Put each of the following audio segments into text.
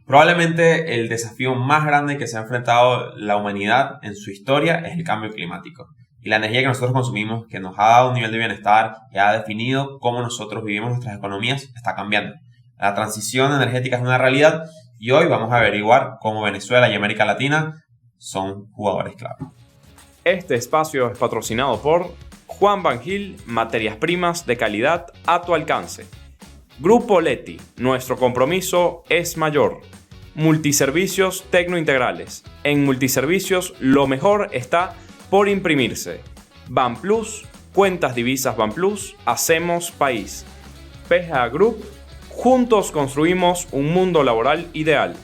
Probablemente el desafío más grande que se ha enfrentado la humanidad en su historia es el cambio climático. Y la energía que nosotros consumimos, que nos ha dado un nivel de bienestar, que ha definido cómo nosotros vivimos nuestras economías, está cambiando. La transición energética es una realidad y hoy vamos a averiguar cómo Venezuela y América Latina son jugadores clave. Este espacio es patrocinado por Juan Bangil, materias primas de calidad a tu alcance. Grupo Leti, nuestro compromiso es mayor. Multiservicios Tecnointegrales. En Multiservicios lo mejor está por imprimirse. Banplus, cuentas divisas Banplus, hacemos país. PGA Group, juntos construimos un mundo laboral ideal.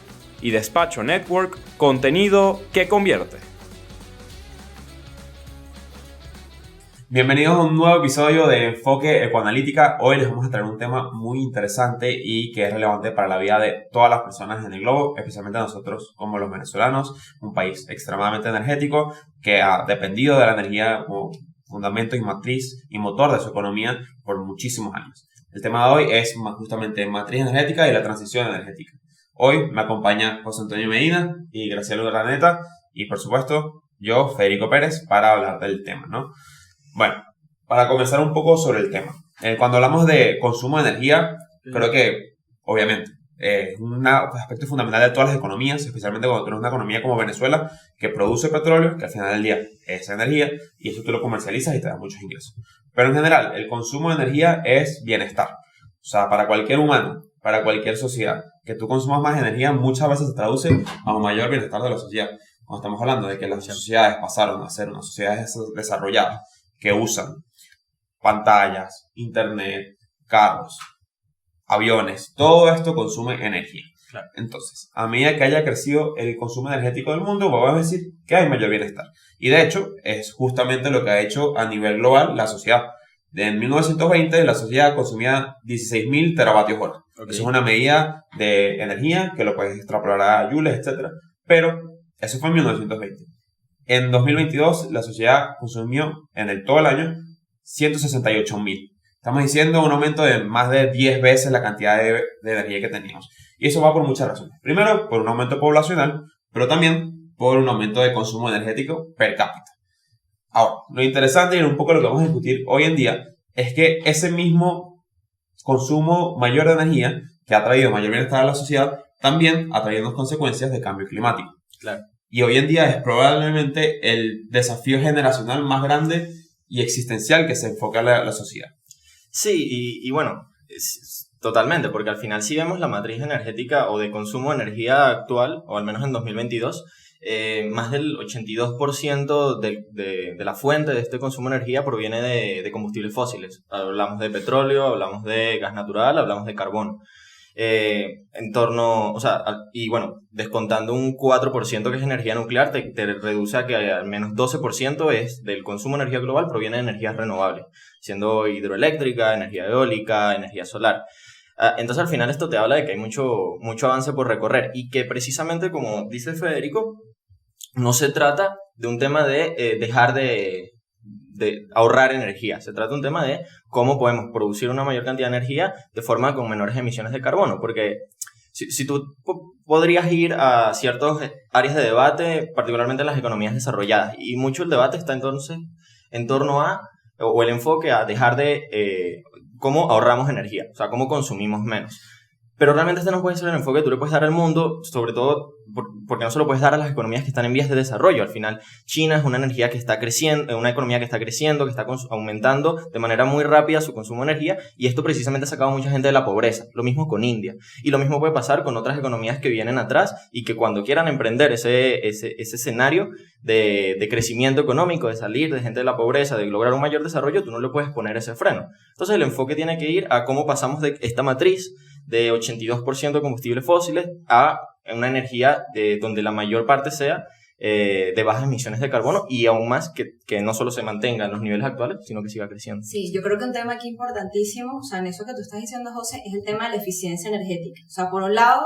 Y Despacho Network, contenido que convierte. Bienvenidos a un nuevo episodio de Enfoque Ecoanalítica. Hoy les vamos a traer un tema muy interesante y que es relevante para la vida de todas las personas en el globo, especialmente nosotros como los venezolanos, un país extremadamente energético que ha dependido de la energía como fundamento y matriz y motor de su economía por muchísimos años. El tema de hoy es justamente matriz energética y la transición energética. Hoy me acompaña José Antonio Medina y Graciela Urdaneta y por supuesto yo, Federico Pérez, para hablar del tema, ¿no? Bueno, para comenzar un poco sobre el tema. Cuando hablamos de consumo de energía, creo que, obviamente, es un aspecto fundamental de todas las economías, especialmente cuando tienes una economía como Venezuela, que produce petróleo, que al final del día es energía, y eso tú lo comercializas y te da muchos ingresos. Pero en general, el consumo de energía es bienestar. O sea, para cualquier humano, para cualquier sociedad, que tú consumas más energía muchas veces se traduce a un mayor bienestar de la sociedad. Cuando estamos hablando de que las sociedades pasaron a ser unas sociedades desarrolladas, que usan pantallas, internet, carros, aviones, todo esto consume energía. Claro. Entonces, a medida que haya crecido el consumo energético del mundo, vamos a decir que hay mayor bienestar. Y de hecho, es justamente lo que ha hecho a nivel global la sociedad. En 1920, la sociedad consumía 16.000 teravatios hora. Okay. Eso es una medida de energía que lo puedes extrapolar a joules, etc. Pero eso fue en 1920. En 2022, la sociedad consumió en todo el año 168.000. Estamos diciendo un aumento de más de 10 veces la cantidad de energía que teníamos. Y eso va por muchas razones. Primero, por un aumento poblacional, pero también por un aumento de consumo energético per cápita. Ahora, lo interesante y un poco lo que vamos a discutir hoy en día es que ese mismo consumo mayor de energía que ha traído mayor bienestar a la sociedad también ha traído consecuencias de cambio climático. Claro. Y hoy en día es probablemente el desafío generacional más grande y existencial que se enfoca a la sociedad. Sí, y bueno, totalmente, porque al final si vemos la matriz energética o de consumo de energía actual, o al menos en 2022, más del 82% de la fuente de este consumo de energía proviene de combustibles fósiles. Hablamos de petróleo, hablamos de gas natural, hablamos de carbón. Y bueno, descontando un 4% que es energía nuclear, te reduce a que al menos 12% del consumo de energía global proviene de energías renovables, siendo hidroeléctrica, energía eólica, energía solar. Entonces al final esto te habla de que hay mucho avance por recorrer y que precisamente como dice Federico, no se trata de un tema de dejar de ahorrar energía. Se trata de un tema de cómo podemos producir una mayor cantidad de energía de forma con menores emisiones de carbono, porque si tú podrías ir a ciertas áreas de debate, particularmente en las economías desarrolladas, y mucho el debate está entonces en torno o el enfoque a dejar de cómo ahorramos energía, o sea, cómo consumimos menos. Pero realmente este no puede ser el enfoque que tú le puedes dar al mundo, sobre todo porque no se lo puedes dar a las economías que están en vías de desarrollo. Al final, China es una energía que está creciendo, una economía que está creciendo, que está aumentando de manera muy rápida su consumo de energía, y esto precisamente ha sacado a mucha gente de la pobreza. Lo mismo con India. Y lo mismo puede pasar con otras economías que vienen atrás y que cuando quieran emprender ese escenario de crecimiento económico, de salir de gente de la pobreza, de lograr un mayor desarrollo, tú no le puedes poner ese freno. Entonces el enfoque tiene que ir a cómo pasamos de esta matriz de 82% de combustibles fósiles a una energía donde la mayor parte sea de bajas emisiones de carbono y aún más que no solo se mantengan los niveles actuales, sino que siga creciendo. Sí, yo creo que un tema aquí importantísimo, o sea, en eso que tú estás diciendo, José, es el tema de la eficiencia energética. O sea, por un lado,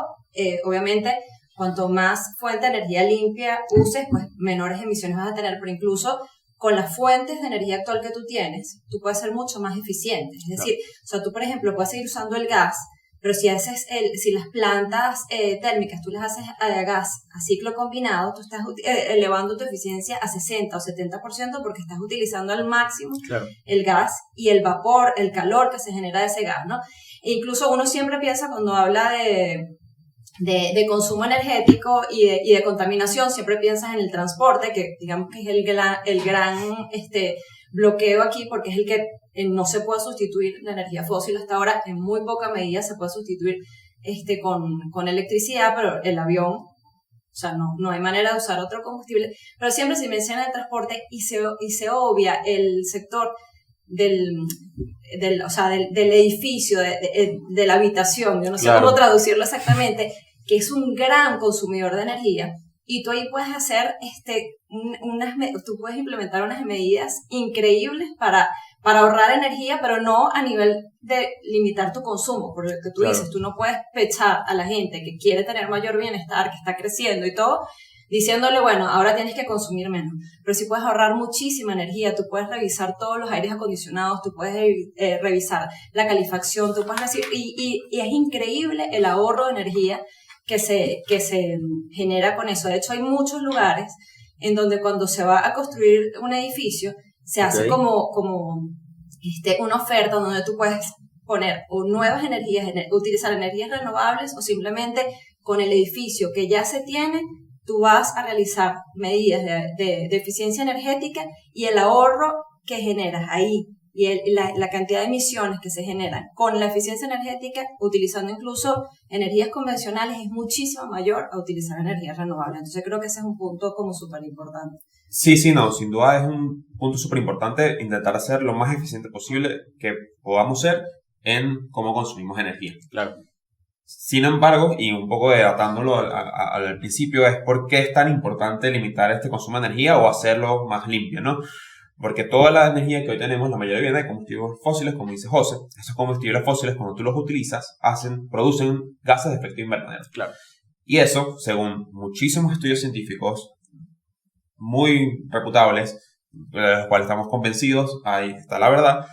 obviamente, cuanto más fuente de energía limpia uses, pues menores emisiones vas a tener, pero incluso con las fuentes de energía actual que tú tienes, tú puedes ser mucho más eficiente. Es decir, o sea, tú, por ejemplo, puedes seguir usando el gas, Pero si las plantas térmicas tú las haces a gas a ciclo combinado, tú estás elevando tu eficiencia a 60 o 70% porque estás utilizando al máximo el gas y el vapor, el calor que se genera de ese gas, ¿no? E incluso uno siempre piensa cuando habla de consumo energético y de contaminación, siempre piensas en el transporte, que digamos que es el gran bloqueo aquí, porque es el que no se puede sustituir la energía fósil hasta ahora, en muy poca medida se puede sustituir con electricidad, pero el avión, o sea, no hay manera de usar otro combustible, pero siempre se menciona el transporte y se obvia el sector del edificio, de la habitación, yo no sé cómo traducirlo exactamente, que es un gran consumidor de energía, y tú ahí puedes hacer tú puedes implementar unas medidas increíbles para ahorrar energía, pero no a nivel de limitar tu consumo, por lo que tú dices, tú no puedes pechar a la gente que quiere tener mayor bienestar, que está creciendo y todo, diciéndole, bueno, ahora tienes que consumir menos. Pero si puedes ahorrar muchísima energía, tú puedes revisar todos los aires acondicionados, tú puedes revisar la calefacción, tú puedes decir, y es increíble el ahorro de energía que se genera con eso. De hecho, hay muchos lugares en donde cuando se va a construir un edificio, se hace como una oferta donde tú puedes poner o nuevas energías, utilizar energías renovables, o simplemente con el edificio que ya se tiene, tú vas a realizar medidas de eficiencia energética, y el ahorro que generas ahí y la cantidad de emisiones que se generan con la eficiencia energética, utilizando incluso energías convencionales, es muchísimo mayor a utilizar energías renovables. Entonces creo que ese es un punto como súper importante. Sí, no, sin duda es un punto súper importante intentar ser lo más eficiente posible que podamos ser en cómo consumimos energía. Claro. Sin embargo, y un poco atándolo al principio, es por qué es tan importante limitar este consumo de energía o hacerlo más limpio, ¿no? Porque toda la energía que hoy tenemos, la mayoría viene de combustibles fósiles, como dice José. Esos combustibles fósiles, cuando tú los utilizas, producen gases de efecto invernadero. Claro. Y eso, según muchísimos estudios científicos muy reputables, de los cuales estamos convencidos, ahí está la verdad,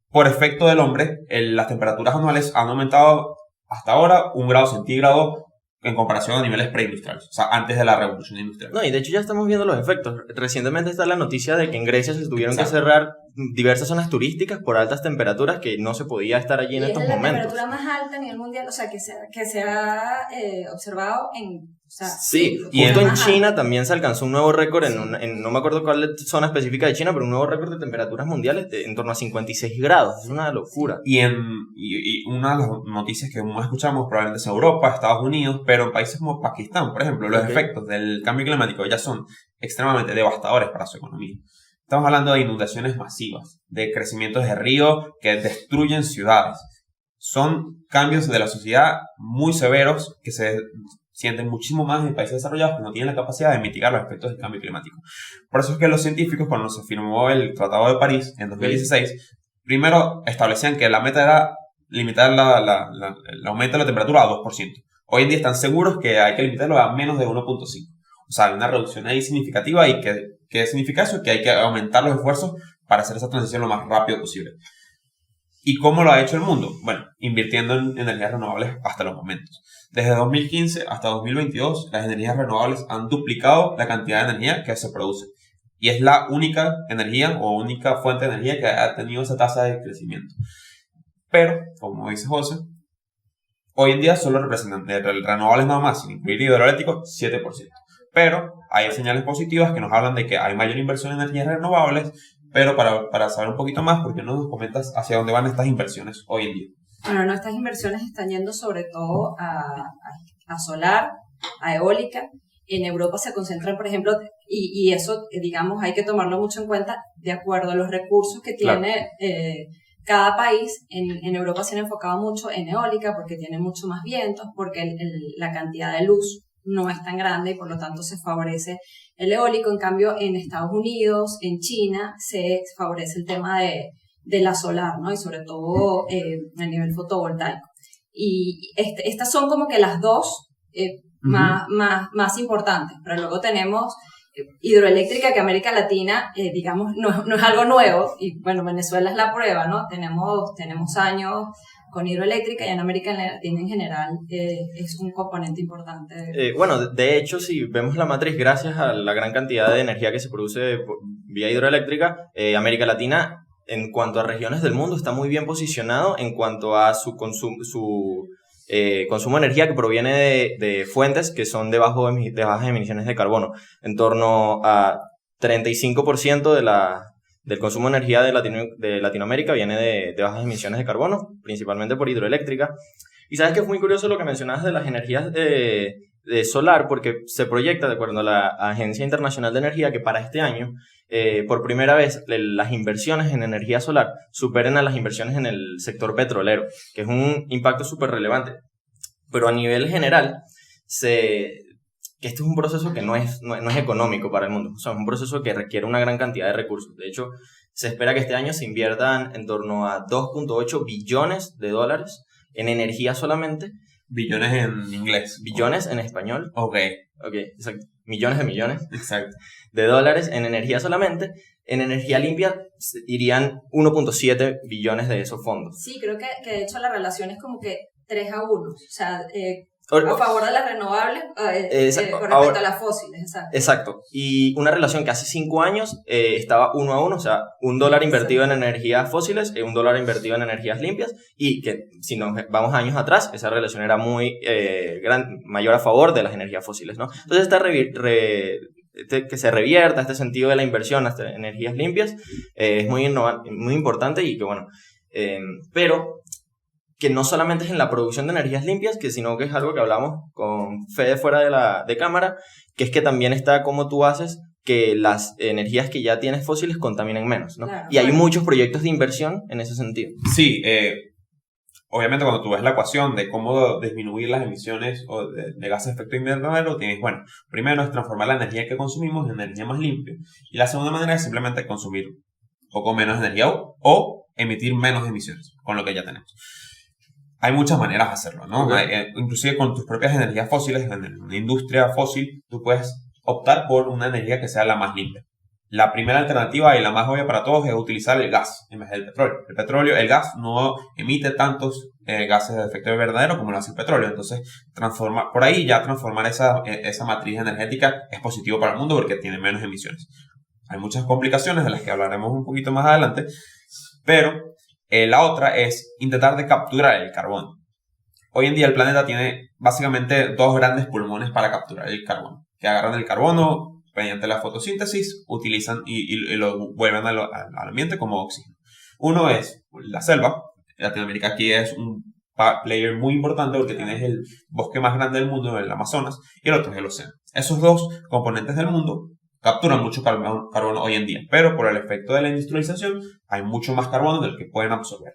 por efecto del hombre, las temperaturas anuales han aumentado hasta ahora 1 grado centígrado en comparación a niveles preindustriales, o sea, antes de la revolución industrial. No, y de hecho ya estamos viendo los efectos. Recientemente está la noticia de que en Grecia se tuvieron que cerrar diversas zonas turísticas por altas temperaturas, que no se podía estar allí en estos momentos. Es la temperatura más alta a nivel mundial, o sea, que se ha observado en... O sea, sí, y justo en China también se alcanzó un nuevo récord, no me acuerdo cuál zona específica de China, pero un nuevo récord de temperaturas mundiales en torno a 56 grados. Es una locura. Y una de las noticias que más escuchamos probablemente es Europa, Estados Unidos, pero en países como Pakistán, por ejemplo, los efectos del cambio climático ya son extremadamente devastadores para su economía. Estamos hablando de inundaciones masivas, de crecimientos de ríos que destruyen ciudades. Son cambios de la sociedad muy severos que se sienten muchísimo más en países desarrollados que no tienen la capacidad de mitigar los efectos del cambio climático. Por eso es que los científicos, cuando se firmó el Tratado de París en 2016, primero establecían que la meta era limitar el aumento de la temperatura a 2%. Hoy en día están seguros que hay que limitarlo a menos de 1.5. O sea, hay una reducción ahí significativa. ¿Y qué significa eso? Que hay que aumentar los esfuerzos para hacer esa transición lo más rápido posible. ¿Y cómo lo ha hecho el mundo? Bueno, invirtiendo en energías renovables hasta los momentos. Desde 2015 hasta 2022, las energías renovables han duplicado la cantidad de energía que se produce. Y es la única energía o única fuente de energía que ha tenido esa tasa de crecimiento. Pero, como dice José, hoy en día solo representan renovables nada más, sin incluir hidroeléctricos, 7%. Pero hay señales positivas que nos hablan de que hay mayor inversión en energías renovables. Pero para saber un poquito más, ¿por qué no nos comentas hacia dónde van estas inversiones hoy en día? Bueno, estas inversiones están yendo sobre todo a solar, a eólica. En Europa se concentran, por ejemplo, y eso, digamos, hay que tomarlo mucho en cuenta de acuerdo a los recursos que tiene cada país. En Europa se han enfocado mucho en eólica porque tiene mucho más vientos, porque la cantidad de luz no es tan grande y por lo tanto se favorece el eólico. En cambio, en Estados Unidos, en China, se favorece el tema de la solar, ¿no? Y sobre todo a nivel fotovoltaico. Y estas son como que las dos más importantes. Pero luego tenemos hidroeléctrica, que América Latina, digamos, no es algo nuevo. Y bueno, Venezuela es la prueba, ¿no? Tenemos años con hidroeléctrica, y en América Latina en general es un componente importante. Bueno, de hecho, si vemos la matriz, gracias a la gran cantidad de energía que se produce vía hidroeléctrica, América Latina, en cuanto a regiones del mundo, está muy bien posicionado en cuanto a su consumo de energía que proviene de fuentes que son de bajas emisiones de carbono. En torno a 35% del consumo de energía de Latinoamérica viene de bajas emisiones de carbono, principalmente por hidroeléctrica. Y sabes que es muy curioso lo que mencionabas de las energías de solar, porque se proyecta, de acuerdo a la Agencia Internacional de Energía, que para este año, por primera vez, las inversiones en energía solar superen a las inversiones en el sector petrolero, que es un impacto súper relevante. Pero a nivel general, que este es un proceso que no es económico para el mundo. O sea, es un proceso que requiere una gran cantidad de recursos. De hecho, se espera que este año se inviertan en torno a 2.8 billones de dólares en energía solamente. Billones en inglés. Billones en español. Ok, Exacto. Millones de millones exacto. de dólares en energía solamente. En energía limpia irían 1.7 billones de esos fondos. Sí, creo que de hecho la relación es como que 3-1. O sea, a favor de las renovables con respecto a las fósiles. Exacto. Y una relación que hace 5 años estaba 1-1, o sea, $1 invertido en energías fósiles y $1 invertido en energías limpias, y que si nos vamos años atrás, esa relación era muy mayor a favor de las energías fósiles, ¿no? Entonces, que se revierta este sentido de la inversión hasta energías limpias es muy importante, y que bueno, pero que no solamente es en la producción de energías limpias, sino que es algo que hablamos con Fede fuera de cámara, que es que también está cómo tú haces que las energías que ya tienes fósiles contaminen menos, ¿no? Claro, y hay muchos proyectos de inversión en ese sentido. Sí, obviamente cuando tú ves la ecuación de cómo disminuir las emisiones de gases de efecto invernadero, tienes, bueno, primero es transformar la energía que consumimos en energía más limpia, y la segunda manera es simplemente consumir un poco menos energía o emitir menos emisiones con lo que ya tenemos. Hay muchas maneras de hacerlo, ¿no? Okay. Inclusive con tus propias energías fósiles, en una industria fósil, tú puedes optar por una energía que sea la más limpia. La primera alternativa y la más obvia para todos es utilizar el gas en vez del petróleo. El gas no emite tantos gases de efecto invernadero como lo hace el petróleo. Entonces, transformar esa matriz energética es positivo para el mundo porque tiene menos emisiones. Hay muchas complicaciones de las que hablaremos un poquito más adelante, pero la otra es intentar de capturar el carbono. Hoy en día el planeta tiene básicamente 2 grandes pulmones para capturar el carbono, que agarran el carbono mediante la fotosíntesis, utilizan y lo vuelven al ambiente como oxígeno. Uno es la selva. Latinoamérica aquí es un player muy importante porque tienes el bosque más grande del mundo, el Amazonas, y el otro es el océano. Esos 2 componentes del mundo capturan mucho carbono hoy en día, pero por el efecto de la industrialización hay mucho más carbono del que pueden absorber.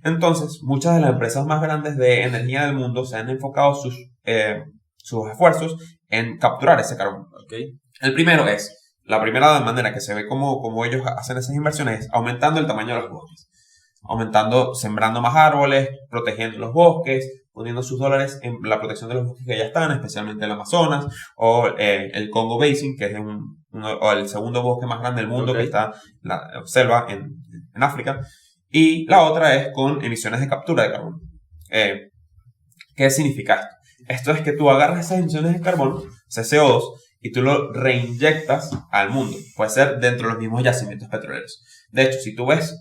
Entonces, muchas de las empresas más grandes de energía del mundo se han enfocado sus esfuerzos en capturar ese carbono. Okay. La primera manera que se ve como ellos hacen esas inversiones es aumentando el tamaño de los bosques, sembrando más árboles, protegiendo los bosques, poniendo sus dólares en la protección de los bosques que ya están, especialmente el Amazonas o el Congo Basin, que es el segundo bosque más grande del mundo, que está la selva en África. Y la otra es con emisiones de captura de carbono. ¿Qué significa esto? Esto es que tú agarras esas emisiones de carbono, CO2, y tú lo reinyectas al mundo. Puede ser dentro de los mismos yacimientos petroleros. De hecho, si tú ves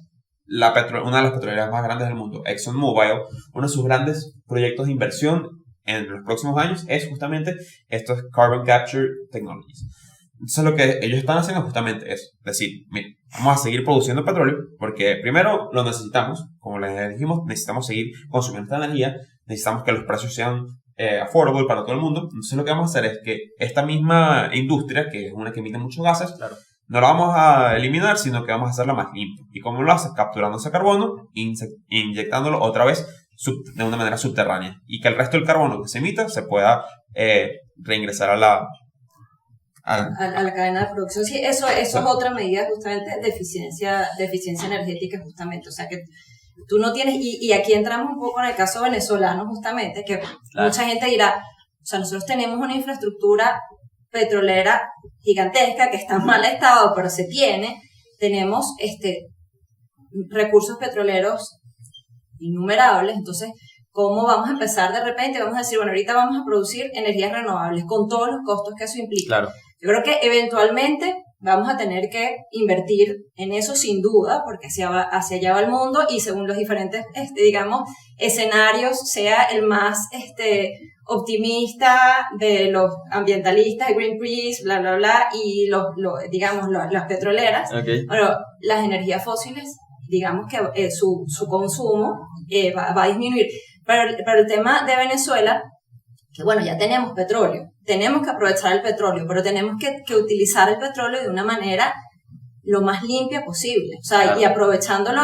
una de las petroleras más grandes del mundo, ExxonMobil, uno de sus grandes proyectos de inversión en los próximos años es justamente estos Carbon Capture Technologies. Entonces lo que ellos están haciendo justamente es decir, miren, vamos a seguir produciendo petróleo porque primero lo necesitamos, como les dijimos, necesitamos seguir consumiendo esta energía, necesitamos que los precios sean affordable para todo el mundo. Entonces lo que vamos a hacer es que esta misma industria, que es una que emite muchos gases, claro, no la vamos a eliminar, sino que vamos a hacerla más limpia. ¿Y cómo lo haces? Capturando ese carbono, inyectándolo otra vez de una manera subterránea. Y que el resto del carbono que se emita se pueda reingresar a la cadena de producción. Sí, eso es otra medida justamente de eficiencia energética justamente. O sea que tú no tienes, y aquí entramos un poco en el caso venezolano justamente, que claro, mucha gente dirá, o sea, nosotros tenemos una infraestructura petrolera gigantesca que está en mal estado, pero tenemos recursos petroleros innumerables. Entonces, ¿cómo vamos a empezar de repente? Vamos a decir, bueno, ahorita vamos a producir energías renovables con todos los costos que eso implica. Claro. Yo creo que eventualmente vamos a tener que invertir en eso sin duda, porque hacia allá va el mundo y según los diferentes, digamos, escenarios, sea el más optimista de los ambientalistas, de Greenpeace, bla, bla, bla, y digamos, las petroleras. Okay. Bueno, las energías fósiles, digamos que su consumo va a disminuir. Pero el tema de Venezuela, que bueno, ya tenemos petróleo, tenemos que aprovechar el petróleo, pero tenemos que utilizar el petróleo de una manera lo más limpia posible, o sea, claro. Y aprovechándolo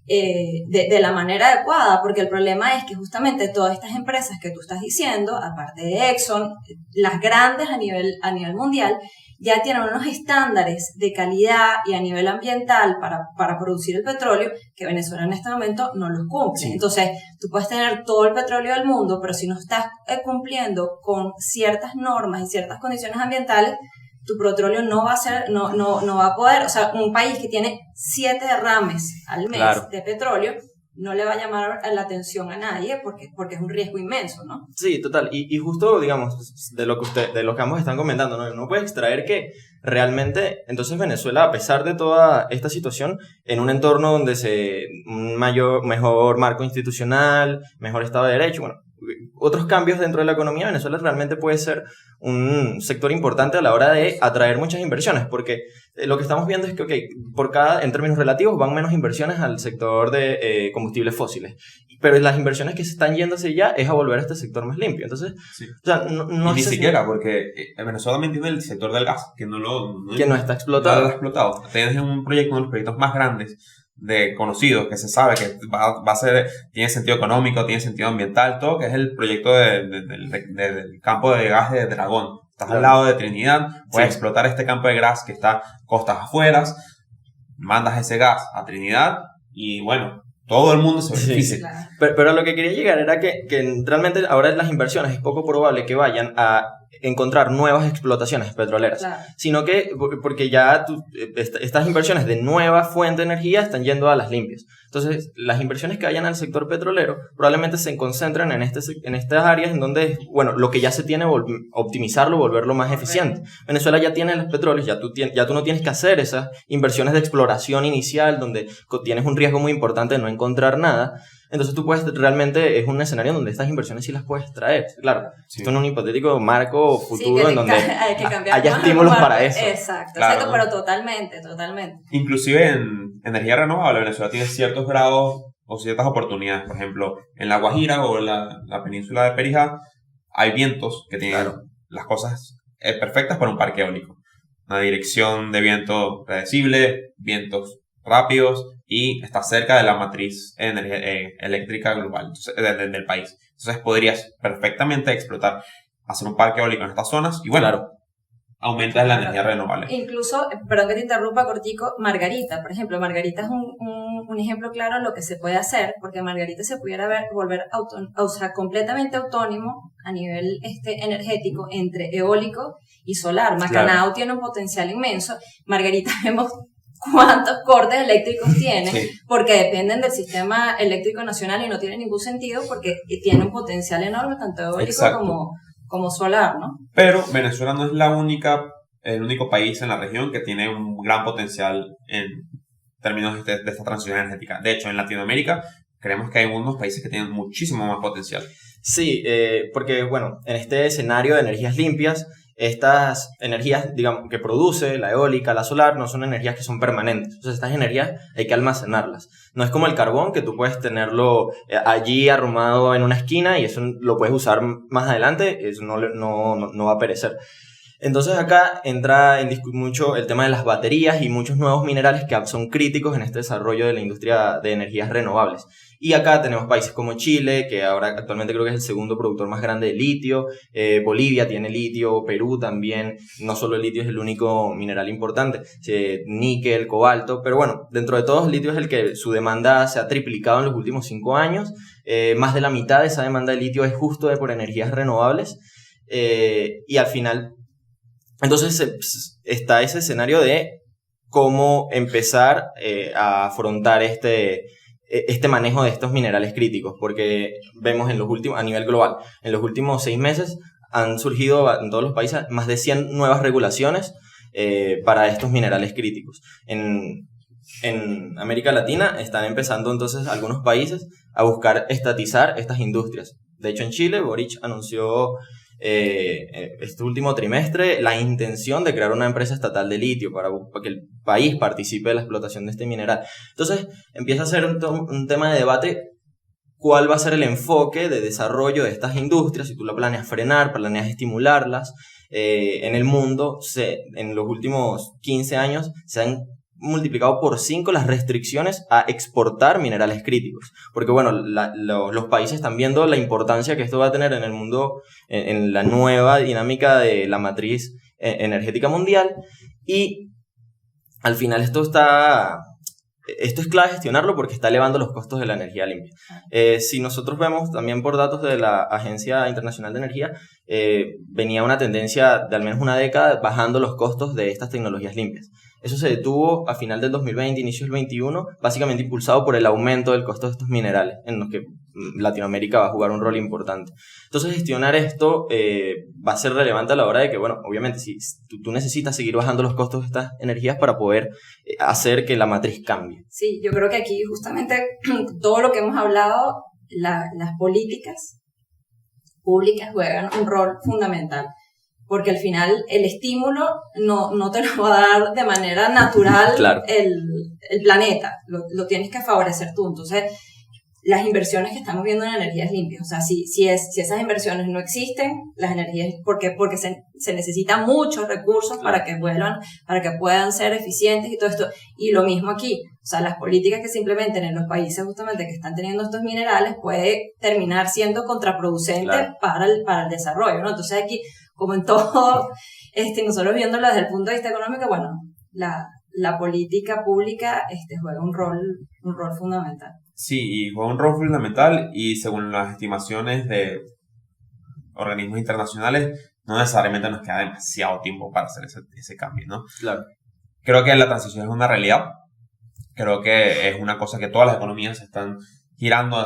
de la manera adecuada, porque el problema es que justamente todas estas empresas que tú estás diciendo, aparte de Exxon, las grandes a nivel mundial, ya tienen unos estándares de calidad y a nivel ambiental para producir el petróleo que Venezuela en este momento no los cumple. Sí. Entonces, tú puedes tener todo el petróleo del mundo, pero si no estás cumpliendo con ciertas normas y ciertas condiciones ambientales, tu petróleo no va a poder, o sea, un país que tiene 7 derrames al mes claro. de petróleo, no le va a llamar la atención a nadie porque es un riesgo inmenso, ¿no? Sí, total. Y justo, digamos, de lo que ambos están comentando, ¿no? Uno puede extraer que realmente, entonces Venezuela, a pesar de toda esta situación, en un entorno donde mejor marco institucional, mejor Estado de Derecho, bueno, otros cambios dentro de la economía, Venezuela realmente puede ser un sector importante a la hora de atraer muchas inversiones, porque lo que estamos viendo es que, en términos relativos, van menos inversiones al sector de combustibles fósiles, pero las inversiones que se están yéndose ya es a volver a este sector más limpio. Entonces, sí. O sea, no ni siquiera, porque Venezuela también tiene el sector del gas, que no está explotado. No está explotado. Tienes un proyecto, uno de los proyectos más grandes conocidos, que se sabe que va a ser, tiene sentido económico, tiene sentido ambiental, todo, que es el proyecto del campo de gas de Dragón. Estás al lado de Trinidad, puedes explotar este campo de gas que está costas afuera, mandas ese gas a Trinidad y bueno, todo el mundo se beneficia. Sí, claro. Pero a lo que quería llegar era que realmente ahora las inversiones es poco probable que vayan a encontrar nuevas explotaciones petroleras, claro. Sino que porque ya estas inversiones de nueva fuente de energía están yendo a las limpias. Entonces, las inversiones que vayan al sector petrolero probablemente se concentran en estas áreas en donde, bueno, lo que ya se tiene, optimizarlo, volverlo más eficiente. Venezuela ya tiene los petróleos, ya tú no tienes que hacer esas inversiones de exploración inicial donde tienes un riesgo muy importante de no encontrar nada. Entonces tú realmente es un escenario donde estas inversiones sí las puedes traer. Claro, sí. Esto es un hipotético marco futuro en donde haya estímulos para eso. Exacto, claro. Exacto, pero totalmente. Inclusive en energía renovable, Venezuela tiene ciertos grados o ciertas oportunidades. Por ejemplo, en La Guajira o en la península de Perijá hay vientos que tienen las cosas perfectas para un parque eólico. Una dirección de viento predecible, vientos rápidos y está cerca de la matriz eléctrica global del país. Entonces podrías perfectamente explotar, hacer un parque eólico en estas zonas y bueno, claro, aumentas la energía renovable. Incluso, perdón que te interrumpa cortico, Margarita, por ejemplo, Margarita es un ejemplo claro de lo que se puede hacer, porque Margarita se pudiera volver completamente autónomo a nivel energético entre eólico y solar. Macanao claro. Tiene un potencial inmenso. Margarita vemos cuántos cortes eléctricos tiene, sí. Porque dependen del sistema eléctrico nacional y no tiene ningún sentido porque tiene un potencial enorme, tanto eólico como solar, ¿no? Pero Venezuela no es el único país en la región que tiene un gran potencial en términos de esta transición energética. De hecho, en Latinoamérica creemos que hay unos países que tienen muchísimo más potencial. Sí, porque bueno, en este escenario de energías limpias, estas energías, digamos, que produce la eólica, la solar, no son energías que son permanentes. Entonces, estas energías hay que almacenarlas. No es como el carbón, que tú puedes tenerlo allí arrumado en una esquina y eso lo puedes usar más adelante, eso no va a perecer. Entonces acá entra en discusión mucho el tema de las baterías y muchos nuevos minerales que son críticos en este desarrollo de la industria de energías renovables. Y acá tenemos países como Chile, que ahora actualmente creo que es el segundo productor más grande de litio, Bolivia tiene litio, Perú también, no solo el litio es el único mineral importante, níquel, cobalto, pero bueno, dentro de todos el litio es el que su demanda se ha triplicado en los últimos 5 años, más de la mitad de esa demanda de litio es justo por energías renovables, y al final, entonces está ese escenario de cómo empezar a afrontar este manejo de estos minerales críticos, porque vemos a nivel global, en los últimos 6 meses han surgido en todos los países más de 100 nuevas regulaciones para estos minerales críticos. En América Latina están empezando entonces algunos países a buscar estatizar estas industrias. De hecho, en Chile, Boric anunció este último trimestre la intención de crear una empresa estatal de litio para que el país participe de la explotación de este mineral. Entonces empieza a ser un tema de debate cuál va a ser el enfoque de desarrollo de estas industrias, si tú la planeas frenar, planeas estimularlas. En el mundo, en los últimos 15 años, se han multiplicado por 5 las restricciones a exportar minerales críticos. Porque bueno, los países están viendo la importancia que esto va a tener en el mundo, en la nueva dinámica de la matriz energética mundial, y al final esto es clave gestionarlo porque está elevando los costos de la energía limpia. Si nosotros vemos también por datos de la Agencia Internacional de Energía, venía una tendencia de al menos una década bajando los costos de estas tecnologías limpias. Eso se detuvo a final del 2020, inicio del 2021, básicamente impulsado por el aumento del costo de estos minerales, en los que Latinoamérica va a jugar un rol importante. Entonces, gestionar esto va a ser relevante a la hora de que, bueno, obviamente, si tú necesitas seguir bajando los costos de estas energías para poder hacer que la matriz cambie. Sí, yo creo que aquí justamente todo lo que hemos hablado, las políticas públicas juegan un rol fundamental. Porque al final el estímulo no te lo va a dar de manera natural. Claro. el planeta, lo tienes que favorecer tú. Entonces, las inversiones que estamos viendo en energías limpias, o sea, si esas inversiones no existen, las energías, porque se necesitan muchos recursos para que puedan ser eficientes y todo esto. Y lo mismo aquí, o sea, las políticas que se implementen en los países justamente que están teniendo estos minerales puede terminar siendo contraproducente. Claro. para el desarrollo, ¿no? Entonces aquí, como en todo, nosotros viéndolo desde el punto de vista económico, bueno, la política pública juega un rol fundamental. Sí, y juega un rol fundamental, y según las estimaciones de organismos internacionales, no necesariamente nos queda demasiado tiempo para hacer ese cambio, ¿no? Claro. Creo que la transición es una realidad. Creo que es una cosa que todas las economías están girando,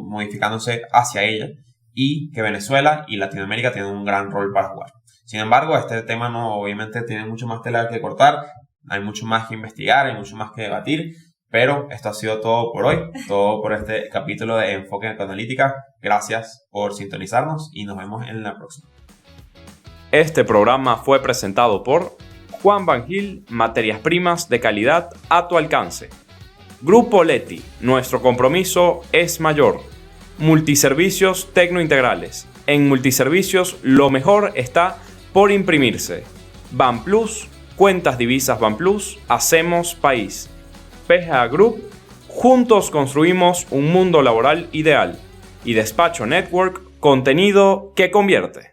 modificándose hacia ella, y que Venezuela y Latinoamérica tienen un gran rol para jugar. Sin embargo, este tema obviamente tiene mucho más tela que cortar, hay mucho más que investigar, hay mucho más que debatir, pero esto ha sido todo por hoy, todo por este capítulo de Enfoque en Ecoanalítica. Gracias por sintonizarnos y nos vemos en la próxima. Este programa fue presentado por Juan Van Gil, materias primas de calidad a tu alcance. Grupo Leti, nuestro compromiso es mayor. Multiservicios Tecnointegrales. En Multiservicios lo mejor está por imprimirse. BanPlus, cuentas divisas BanPlus, hacemos país. PGA Group, juntos construimos un mundo laboral ideal. Y Despacho Network, contenido que convierte.